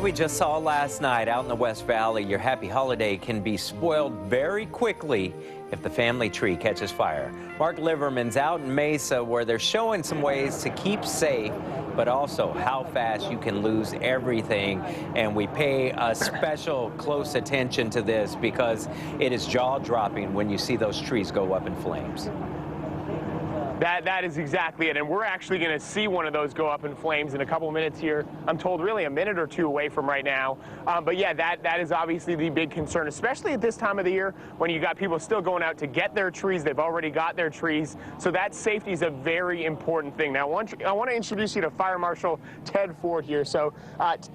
As we just saw last night out in the West Valley, your happy holiday can be spoiled very quickly if the family tree catches fire. Mark Liverman's out in Mesa where they're showing some ways to keep safe, but also how fast you can lose everything. And we pay a special close attention to this because it is jaw-dropping when you see those trees go up in flames. That is exactly it, and we're actually going to see one of those go up in flames in a couple of minutes here. I'm told really a minute or two away from right now. But yeah, that is obviously the big concern, especially at this time of the year when you got people still going out to get their trees. They've already got their trees, so that safety is a very important thing. Now, I want to introduce you to Fire Marshal Ted Ford here. So,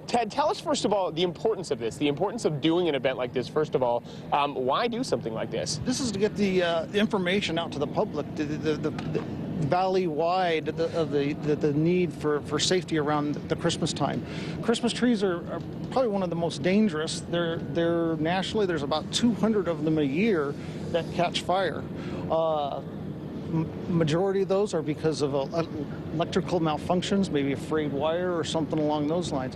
Ted, tell us first of all the importance of this, the importance of doing an event like this. First of all, why do something like this? This is to get the information out to the public, the valley-wide of the need for safety around the Christmas time. Christmas trees are probably one of the most dangerous. They're nationally, there's about 200 of them a year that catch fire. Majority of those are because of electrical malfunctions, maybe a frayed wire or something along those lines.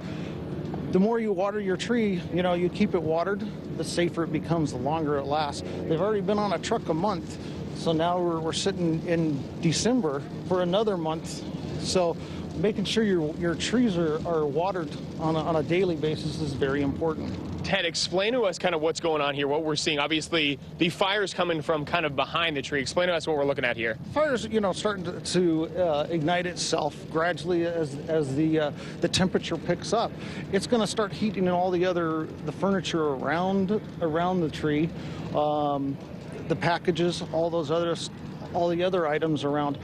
The more you water your tree, you keep it watered, the safer it becomes, the longer it lasts. They've already been on a truck a month. So now we're sitting in December for another month. So making sure your trees are watered on a daily basis is very important. Ted, explain to us kind of what's going on here, what we're seeing. Obviously, the fire's coming from kind of behind the tree. Explain to us what we're looking at here. Fire's, starting to ignite itself gradually as the temperature picks up. It's going to start heating all the furniture around the tree. The packages, all the other items around.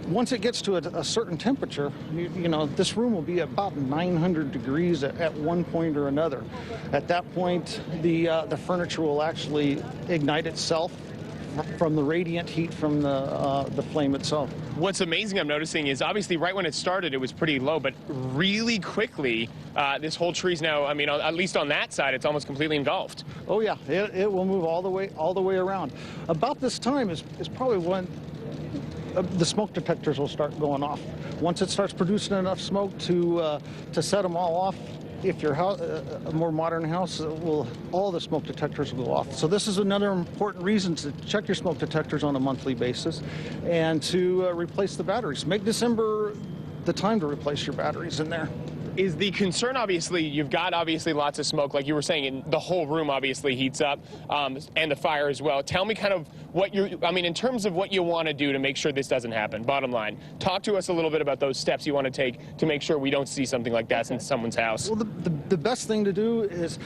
Once it gets to a certain temperature, this room will be about 900 degrees at one point or another. At that point, the furniture will actually ignite itself from the radiant heat from the flame itself. What's amazing I'm noticing is obviously right when it started it was pretty low, but really quickly this whole tree's now, at least on that side, it's almost completely engulfed. Oh yeah, it will move all the way around. About this time is probably when the smoke detectors will start going off. Once it starts producing enough smoke to set them all off, if your house, a more modern house, all the smoke detectors will go off. So this is another important reason to check your smoke detectors on a monthly basis and to replace the batteries. Make December the time to replace your batteries in there. Is the concern, obviously, you've got obviously lots of smoke, like you were saying, and the whole room obviously heats up, and the fire as well. Tell me kind of what in terms of what you want to do to make sure this doesn't happen, bottom line. Talk to us a little bit about those steps you want to take to make sure we don't see something like that in someone's house. Well, the best thing to do is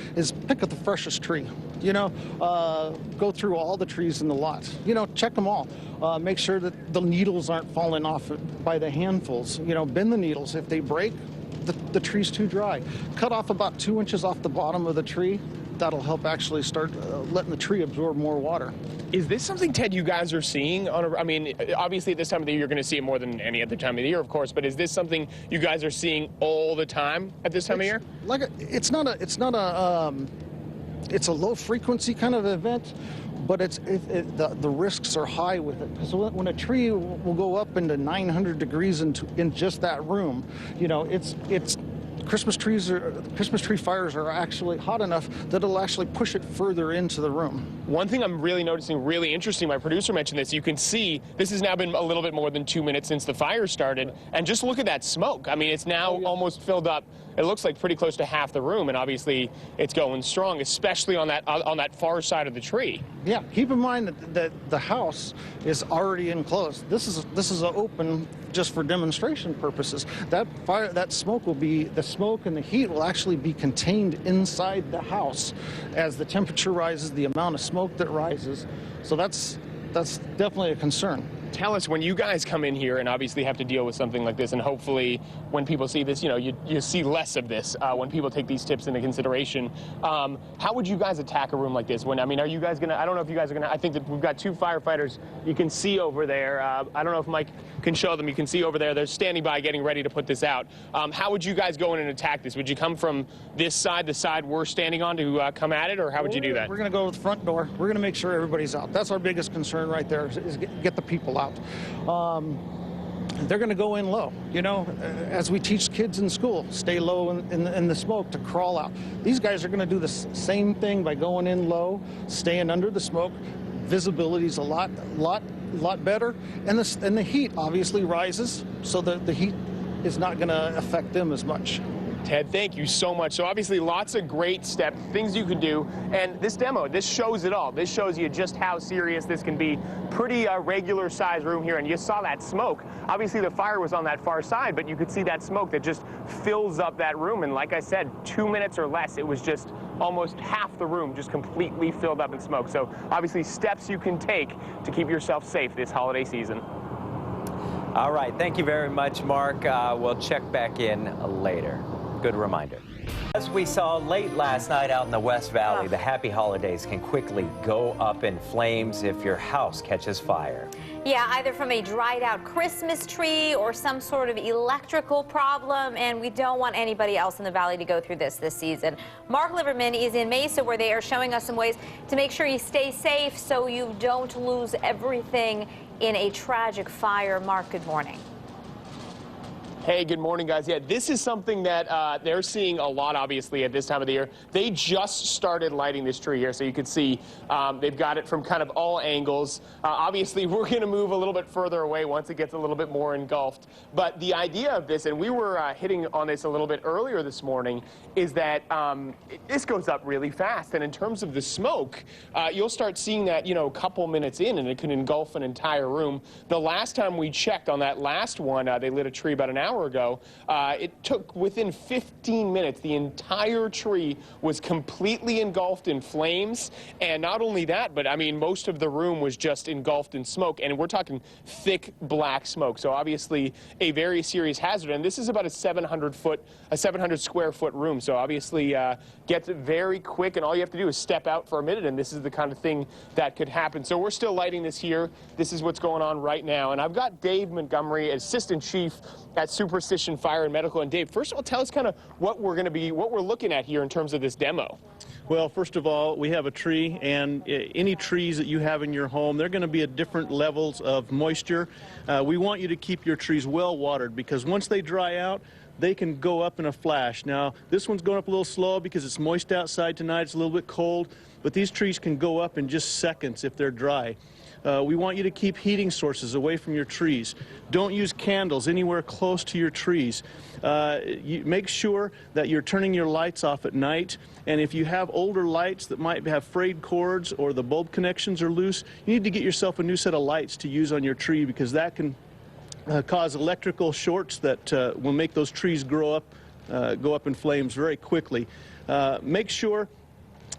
pick up the freshest tree. Go through all the trees in the lot. Check them all. Make sure that the needles aren't falling off by the handfuls. Bend the needles. If they break, the tree's too dry. Cut off about 2 inches off the bottom of the tree. That'll help actually start letting the tree absorb more water. Is this something, Ted, you guys are seeing? Obviously at this time of the year, you're going to see it more than any other time of the year, of course. But is this something you guys are seeing all the time at this time of year? It's a low frequency kind of event, but the risks are high with it. Because when a tree will go up into 900 degrees in just that room, it's Christmas tree fires are actually hot enough that it'll actually push it further into the room. One thing I'm really noticing, really interesting, my producer mentioned this, you can see this has now been a little bit more than 2 minutes since the fire started, and just look at that smoke. It's now almost filled up, it looks like pretty close to half the room, and obviously it's going strong, especially on that far side of the tree. Yeah, keep in mind that the house is already enclosed. This is open just for demonstration purposes. The smoke and the heat will actually be contained inside the house. As the temperature rises, the amount of smoke that rises. So that's definitely a concern. Tell us, when you guys come in here and obviously have to deal with something like this, and hopefully when people see this, you see less of this when people take these tips into consideration. How would you guys attack a room like this? Are you guys gonna? I don't know if you guys are gonna. I think that we've got 2 firefighters. You can see over there. I don't know if Mike can show them. You can see over there. They're standing by, getting ready to put this out. How would you guys go in and attack this? Would you come from this side, the side we're standing on, to come at it, or how would you do that? We're gonna go to the front door. We're gonna make sure everybody's out. That's our biggest concern right there. Is get the people out. they're going to go in low. You know, as we teach kids in school, stay low in the smoke to crawl out. These guys are going to do the same thing by going in low, staying under the smoke. Visibility is a lot better, and the heat obviously rises, so the heat is not going to affect them as much. Ted, thank you so much. So obviously lots of great steps, things you can do, and this demo, this shows it all. This shows you just how serious this can be. Pretty regular size room here, and you saw that smoke. Obviously the fire was on that far side, but you could see that smoke that just fills up that room, and like I said, 2 minutes or less, it was just almost half the room just completely filled up in smoke. So obviously steps you can take to keep yourself safe this holiday season. All right, thank you very much, Mark. We'll check back in later. Good reminder. As we saw late last night out in the West Valley, the happy holidays can quickly go up in flames if your house catches fire. Yeah, either from a dried out Christmas tree or some sort of electrical problem, and we don't want anybody else in the valley to go through this season. Mark Liverman is in Mesa, where they are showing us some ways to make sure you stay safe so you don't lose everything in a tragic fire. Mark, good morning. Hey, good morning, guys. Yeah, this is something that they're seeing a lot, obviously, at this time of the year. They just started lighting this tree here, so you can see they've got it from kind of all angles. Obviously, we're going to move a little bit further away once it gets a little bit more engulfed. But the idea of this, and we were hitting on this a little bit earlier this morning, is that this goes up really fast. And in terms of the smoke, you'll start seeing that, you know, a couple minutes in, and it can engulf an entire room. The last time we checked on that last one, they lit a tree about an hour ago. It took within 15 minutes, the entire tree was completely engulfed in flames. And not only that, but I mean, most of the room was just engulfed in smoke. And we're talking thick black smoke. So obviously a very serious hazard. And this is about a 700 square foot room. So obviously gets it very quick. And all you have to do is step out for a minute. And this is the kind of thing that could happen. So we're still lighting this here. This is what's going on right now. And I've got Dave Montgomery, Assistant Chief at Superstition Fire and Medical. And Dave, first of all, tell us kind of what we're looking at here in terms of this demo. Well, first of all, we have a tree, and any trees that you have in your home, they're going to be at different levels of moisture. We want you to keep your trees well watered, because once they dry out, they can go up in a flash. Now, this one's going up a little slow because it's moist outside tonight. It's a little bit cold, but these trees can go up in just seconds if they're dry. We want you to keep heating sources away from your trees. Don't use candles anywhere close to your trees. Make sure that you're turning your lights off at night. And if you have older lights that might have frayed cords or the bulb connections are loose, you need to get yourself a new set of lights to use on your tree, because that can cause electrical shorts that will make those trees go up in flames very quickly. Make sure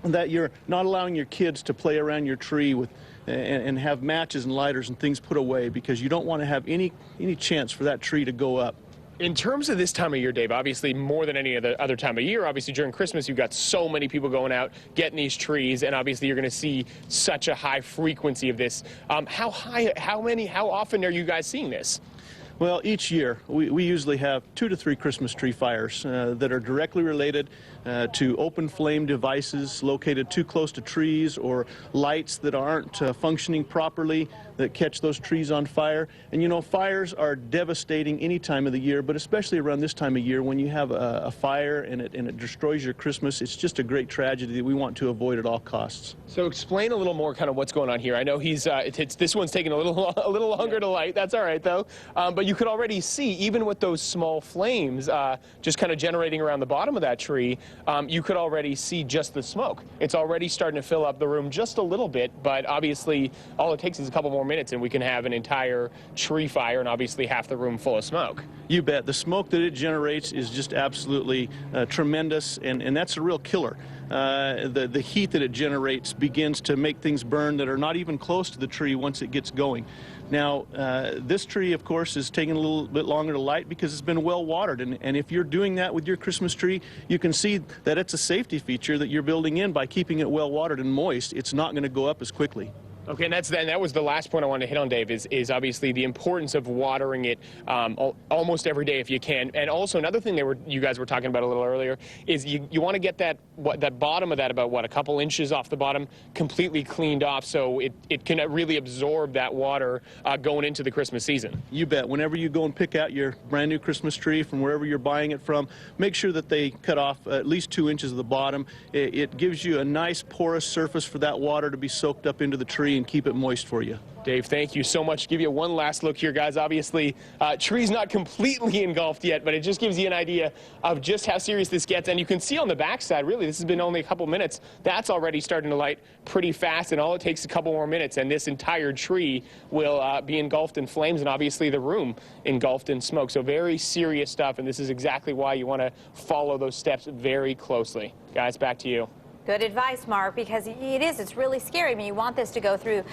that you're not allowing your kids to play around your tree with and have matches and lighters and things put away, because you don't want to have any chance for that tree to go up. In terms of this time of year, Dave, obviously more than any other time of year, obviously during Christmas, you've got so many people going out, getting these trees, and obviously you're going to see such a high frequency of this. How often are you guys seeing this? Well, each year we usually have 2 to 3 Christmas tree fires that are directly related to open flame devices located too close to trees, or lights that aren't functioning properly that catch those trees on fire. And you know, fires are devastating any time of the year, but especially around this time of year when you have a fire and it destroys your Christmas. It's just a great tragedy that we want to avoid at all costs. So explain a little more kind of what's going on here. I know this one's taking a little longer to light. That's all right though. But you could already see, even with those small flames just kind of generating around the bottom of that tree, you could already see just the smoke. It's already starting to fill up the room just a little bit, but obviously all it takes is a couple more minutes and we can have an entire tree fire and obviously half the room full of smoke. You bet. The smoke that it generates is just absolutely tremendous, and that's a real killer. The heat that it generates begins to make things burn that are not even close to the tree once it gets going. Now, this tree, of course, is taking a little bit longer to light because it's been well watered. And if you're doing that with your Christmas tree, you can see that it's a safety feature that you're building in by keeping it well watered and moist. It's not going to go up as quickly. Okay, and that was the last point I wanted to hit on, Dave, is obviously the importance of watering it almost every day if you can. And also another thing you guys were talking about a little earlier is you want to get that bottom of that about a couple inches off the bottom completely cleaned off so it can really absorb that water going into the Christmas season. You bet. Whenever you go and pick out your brand new Christmas tree from wherever you're buying it from, make sure that they cut off at least 2 inches of the bottom. It gives you a nice porous surface for that water to be soaked up into the tree and keep it moist for you. Dave, thank you so much. Give you one last look here, guys. Obviously, tree's not completely engulfed yet, but it just gives you an idea of just how serious this gets. And you can see on the backside, really, this has been only a couple minutes. That's already starting to light pretty fast, and all it takes is a couple more minutes, and this entire tree will be engulfed in flames, and obviously the room engulfed in smoke. So very serious stuff, and this is exactly why you want to follow those steps very closely. Guys, back to you. Good advice, Mark, because it's really scary. I mean, you want this to go through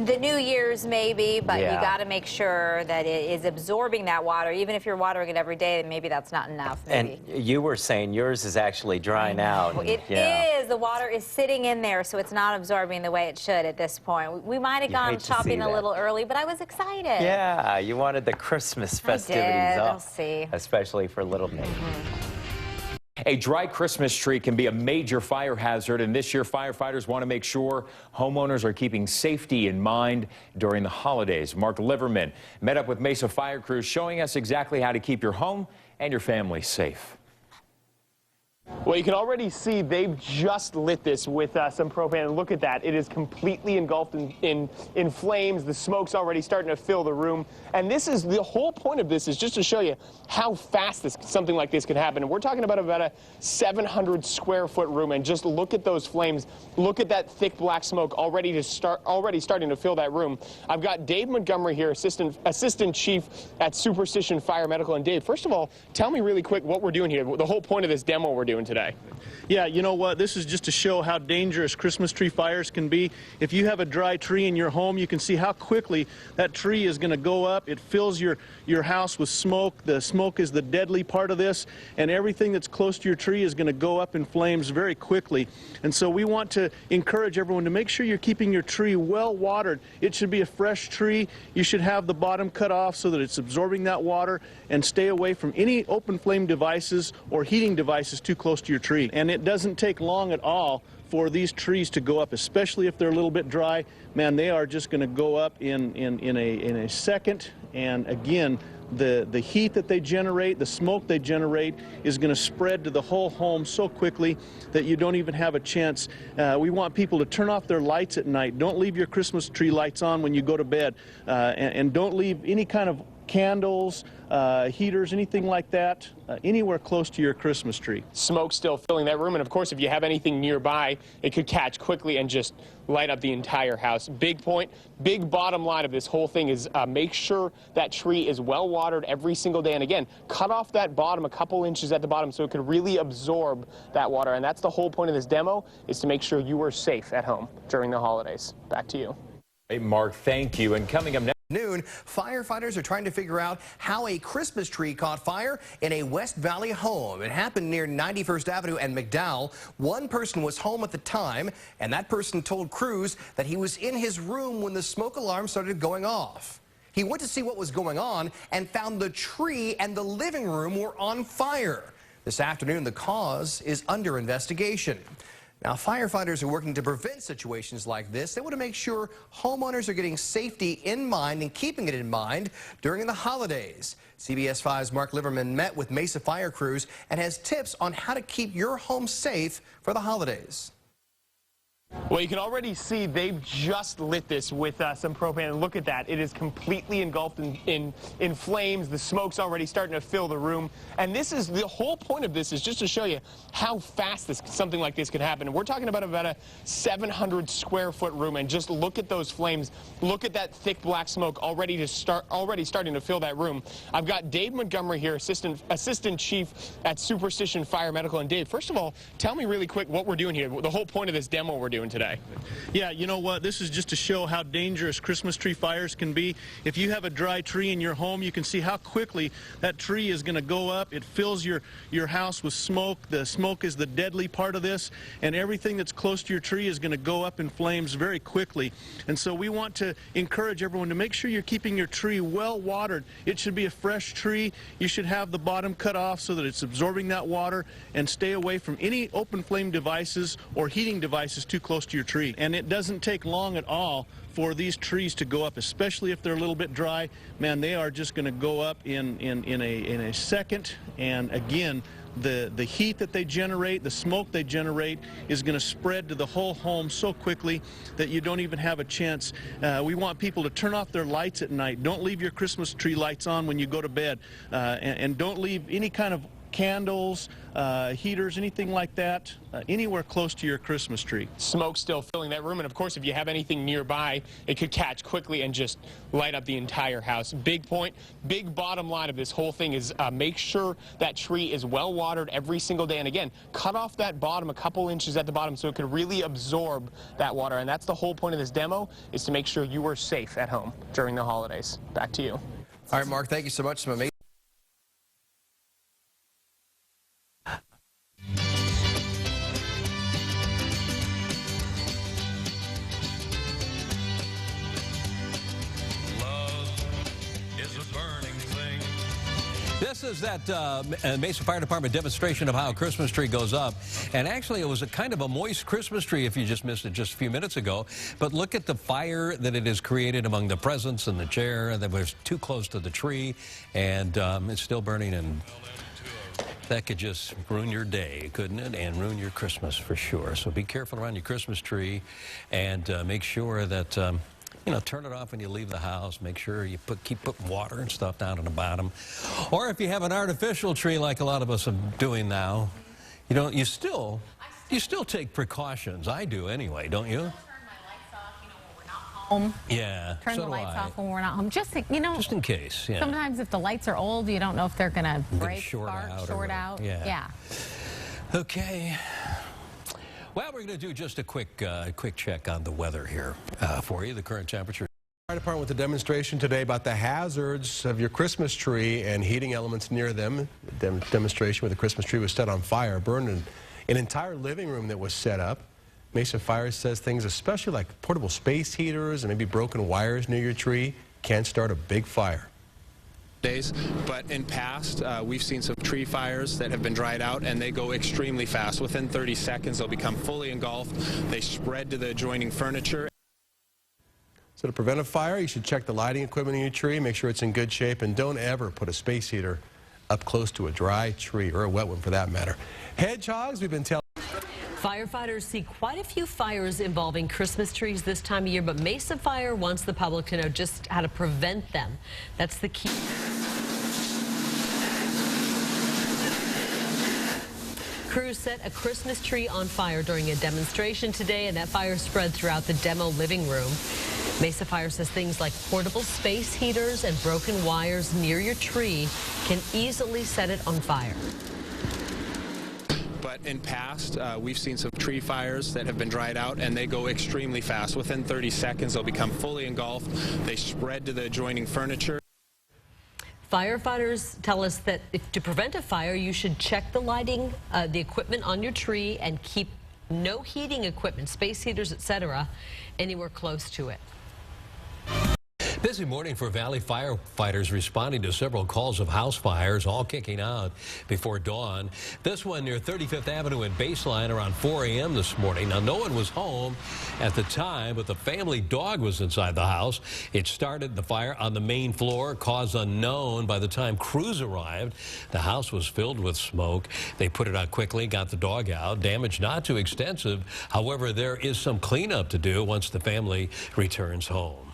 the New Year's maybe, but you got to make sure that it is absorbing that water. Even if you're watering it every day, then maybe that's not enough. Maybe. And you were saying yours is actually drying out. Well, it is. The water is sitting in there, so it's not absorbing the way it should at this point. We might have gone shopping a little early, but I was excited. Yeah, you wanted the Christmas festivities I'll off, see. especially for little Nate. A dry Christmas tree can be a major fire hazard, and this year firefighters want to make sure homeowners are keeping safety in mind during the holidays. Mark Liverman met up with Mesa fire crews, showing us exactly how to keep your home and your family safe. Well, you can already see they've just lit this with some propane. And look at that. It is completely engulfed in flames. The smoke's already starting to fill the room. And this is the whole point of this is just to show you how fast something like this can happen. And we're talking about a 700 square foot room. And just look at those flames. Look at that thick black smoke already starting to fill that room. I've got Dave Montgomery here, assistant chief at Superstition Fire Medical. And Dave, first of all, tell me really quick what we're doing here. The whole point of this demo we're doing today. Yeah, you know what? This is just to show how dangerous Christmas tree fires can be. If you have a dry tree in your home, you can see how quickly that tree is going to go up. It fills your house with smoke. The smoke is the deadly part of this, and everything that's close to your tree is going to go up in flames very quickly. And so we want to encourage everyone to make sure you're keeping your tree well watered. It should be a fresh tree. You should have the bottom cut off so that it's absorbing that water, and stay away from any open flame devices or heating devices too close to your tree. And it doesn't take long at all for these trees to go up, especially if they're a little bit dry. Man, they are just going to go up in a second. And again, the heat that they generate, the smoke they generate, is going to spread to the whole home so quickly that you don't even have a chance. We want people to turn off their lights at night. Don't leave your Christmas tree lights on when you go to bed, and don't leave any kind of candles, heaters, anything like that, anywhere close to your Christmas tree. Smoke still filling that room, and of course, if you have anything nearby, it could catch quickly and just light up the entire house. Big point, big bottom line of this whole thing is make sure that tree is well watered every single day. And again, cut off that bottom a couple inches at the bottom so it could really absorb that water. And that's the whole point of this demo, is to make sure you are safe at home during the holidays. Back to you. Hey, Mark, thank you. And coming up next. Noon, firefighters are trying to figure out how a Christmas tree caught fire in a West Valley home. It happened near 91st Avenue and McDowell. One person was home at the time, and that person told crews that he was in his room when the smoke alarm started going off. He went to see what was going on and found the tree and the living room were on fire. This afternoon, the cause is under investigation. Now, firefighters are working to prevent situations like this. They want to make sure homeowners are getting safety in mind and keeping it in mind during the holidays. CBS 5's Mark Liverman met with Mesa fire crews and has tips on how to keep your home safe for the holidays. Well, you can already see they've just lit this with some propane. And look at that. It is completely engulfed in flames. The smoke's already starting to fill the room. And this is the whole point of this, is just to show you how fast something like this could happen. And we're talking about a 700 square foot room. And just look at those flames. Look at that thick black smoke already starting to fill that room. I've got Dave Montgomery here, assistant chief at Superstition Fire Medical. And Dave, first of all, tell me really quick what we're doing here. The whole point of this demo we're doing doing today. Yeah, you know what? This is just to show how dangerous Christmas tree fires can be. If you have a dry tree in your home, you can see how quickly that tree is going to go up. It fills your house with smoke. The smoke is the deadly part of this, and everything that's close to your tree is going to go up in flames very quickly. And so we want to encourage everyone to make sure you're keeping your tree well watered. It should be a fresh tree. You should have the bottom cut off so that it's absorbing that water, and stay away from any open flame devices or heating devices too close to your tree. And it doesn't take long at all for these trees to go up, especially if they're a little bit dry. Man, they are just going to go up in a second. And again, the heat that they generate, the smoke they generate, is going to spread to the whole home so quickly that you don't even have a chance. We want people to turn off their lights at night. Don't leave your Christmas tree lights on when you go to bed, and don't leave any kind of candles, heaters, anything like that, anywhere close to your Christmas tree. Smoke still filling that room, and of course if you have anything nearby, it could catch quickly and just light up the entire house. Big point, big bottom line of this whole thing is make sure that tree is well watered every single day, and again, cut off that bottom a couple inches at the bottom so it could really absorb that water. And that's the whole point of this demo, is to make sure you are safe at home during the holidays. Back to you. All right, Mark, thank you so much. Some amazing This is that Mesa Fire Department demonstration of how a Christmas tree goes up. And actually, it was a kind of a moist Christmas tree if you just missed it just a few minutes ago. But look at the fire that it has created among the presents and the chair that was too close to the tree. And it's still burning, and that could just ruin your day, couldn't it? And ruin your Christmas for sure. So be careful around your Christmas tree, and make sure that you know, turn it off when you leave the house. Make sure you keep putting water and stuff down on the bottom. Or if you have an artificial tree like a lot of us are doing now, you still take precautions. I do anyway, don't you? Turn my lights off, when we're not home. Yeah. Turn the lights off when we're not home. Just in case. Yeah. Sometimes if the lights are old, you don't know if they're gonna break, short out. Yeah. Okay. Well, we're going to do just a quick check on the weather here for you. The current temperature. Fire department with a demonstration today about the hazards of your Christmas tree and heating elements near them. Demonstration where the Christmas tree was set on fire, burned an entire living room that was set up. Mesa Fire says things especially like portable space heaters and maybe broken wires near your tree can start a big fire. Days, but in past we've seen some tree fires that have been dried out, and they go extremely fast. Within 30 seconds they'll become fully engulfed. They spread to the adjoining furniture. So to prevent a fire, you should check the lighting equipment in your tree, make sure it's in good shape, and don't ever put a space heater up close to a dry tree, or a wet one for that matter. Hedgehogs, we've been telling. Firefighters see quite a few fires involving Christmas trees this time of year, but Mesa Fire wants the public to know just how to prevent them. That's the key. Crews set a Christmas tree on fire during a demonstration today, and that fire spread throughout the demo living room. Mesa Fire says things like portable space heaters and broken wires near your tree can easily set it on fire. But in past, we've seen some tree fires that have been dried out, and they go extremely fast. Within 30 seconds, they'll become fully engulfed. They spread to the adjoining furniture. Firefighters tell us that to prevent a fire, you should check the lighting, the equipment on your tree, and keep no heating equipment, space heaters, etc., anywhere close to it. Busy morning for Valley firefighters responding to several calls of house fires, all kicking out before dawn. This one near 35th Avenue and Baseline around 4 a.m. this morning. Now, no one was home at the time, but the family dog was inside the house. It started the fire on the main floor, cause unknown. By the time crews arrived, the house was filled with smoke. They put it out quickly, got the dog out. Damage not too extensive. However, there is some cleanup to do once the family returns home.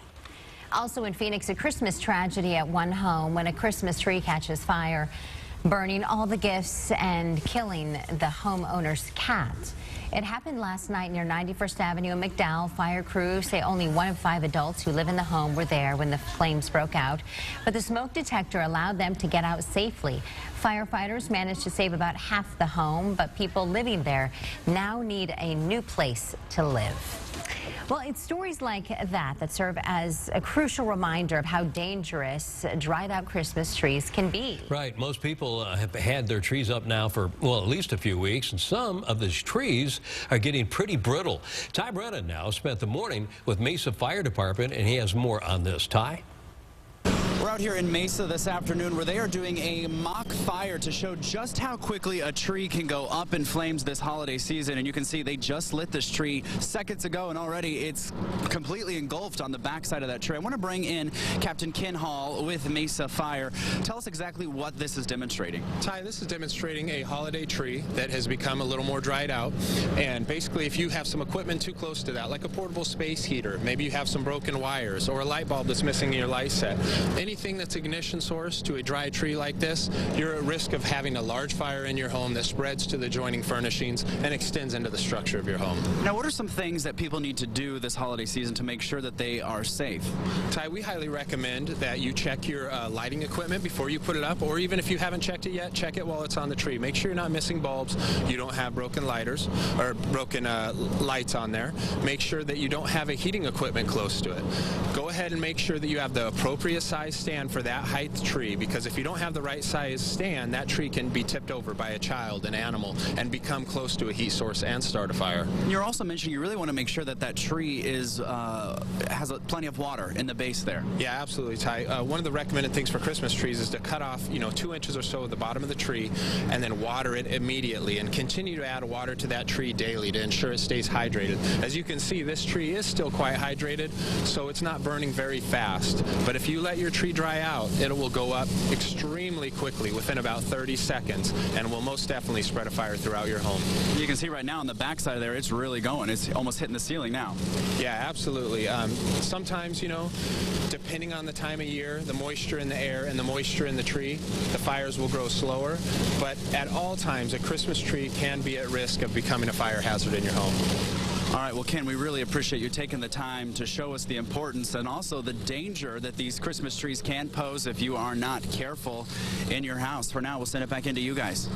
Also in Phoenix, a Christmas tragedy at one home when a Christmas tree catches fire. burning all the gifts and killing the homeowner's cat. It happened last night near 91st Avenue in McDowell. Fire crews say only 1 of 5 adults who live in the home were there when the flames broke out, but the smoke detector allowed them to get out safely. Firefighters managed to save about half the home, but people living there now need a new place to live. Well, it's stories like that serve as a crucial reminder of how dangerous dried-out Christmas trees can be. Right. Most people have had their trees up now for, well, at least a few weeks, and some of these trees are getting pretty brittle. Ty Brennan now spent the morning with Mesa Fire Department, and he has more on this. Ty? We're out here in Mesa this afternoon where they are doing a mock fire to show just how quickly a tree can go up in flames this holiday season. And you can see they just lit this tree seconds ago, and already it's completely engulfed on the backside of that tree. I want to bring in Captain Ken Hall with Mesa Fire. Tell us exactly what this is demonstrating. Ty, this is demonstrating a holiday tree that has become a little more dried out. And basically, if you have some equipment too close to that, like a portable space heater, maybe you have some broken wires or a light bulb that's missing in your light set, anything that's ignition source to a dry tree like this, you're at risk of having a large fire in your home that spreads to the adjoining furnishings and extends into the structure of your home. Now, what are some things that people need to do this holiday season to make sure that they are safe? Ty, we highly recommend that you check your lighting equipment before you put it up, or even if you haven't checked it yet, check it while it's on the tree. Make sure you're not missing bulbs, you don't have broken lighters or broken lights on there. Make sure that you don't have a heating equipment close to it. Go ahead and make sure that you have the appropriate size stand for that height tree, because if you don't have the right size stand, that tree can be tipped over by a child, an animal, and become close to a heat source and start a fire. You're also mentioning you really want to make sure that that tree is has plenty of water in the base there. Yeah, absolutely, Ty. One of the recommended things for Christmas trees is to cut off, 2 inches or so at the bottom of the tree and then water it immediately, and continue to add water to that tree daily to ensure it stays hydrated. As you can see, this tree is still quite hydrated, so it's not burning very fast. But if you let your tree dry out, it will go up extremely quickly within about 30 seconds and will most definitely spread a fire throughout your home. You can see right now on the backside of there, it's really going. It's almost hitting the ceiling now. Yeah, absolutely. Sometimes, depending on the time of year, the moisture in the air and the moisture in the tree, the fires will grow slower. But at all times, a Christmas tree can be at risk of becoming a fire hazard in your home. All right, well, Ken, we really appreciate you taking the time to show us the importance and also the danger that these Christmas trees can pose if you are not careful in your house. For now, we'll send it back into you guys.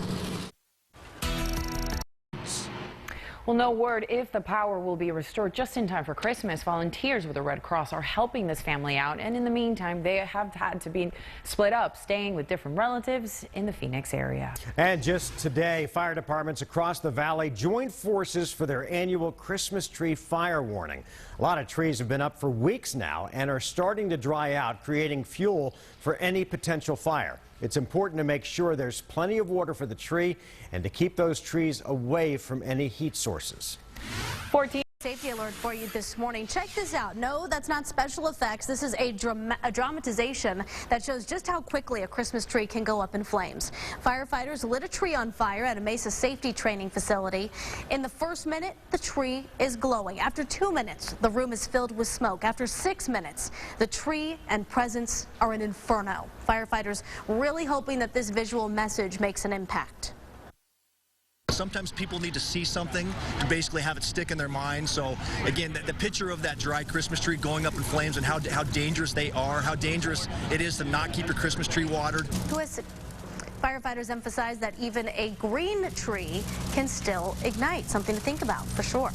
Well, no word if the power will be restored just in time for Christmas. Volunteers with the Red Cross are helping this family out, and in the meantime, they have had to be split up, staying with different relatives in the Phoenix area. And just today, fire departments across the valley joined forces for their annual Christmas tree fire warning. A lot of trees have been up for weeks now and are starting to dry out, creating fuel for any potential fire. It's important to make sure there's plenty of water for the tree and to keep those trees away from any heat sources. 14 safety alert for you this morning. Check this out. No, that's not special effects. This is a dramatization that shows just how quickly a Christmas tree can go up in flames. Firefighters lit a tree on fire at a Mesa safety training facility. In the first minute, the tree is glowing. After 2 minutes, the room is filled with smoke. After 6 minutes, the tree and presents are an inferno. Firefighters really hoping that this visual message makes an impact. Sometimes people need to see something to basically have it stick in their mind. So again, the picture of that dry Christmas tree going up in flames and how dangerous they are, how dangerous it is to not keep your Christmas tree watered. Firefighters emphasize that even a green tree can still ignite. Something to think about for sure.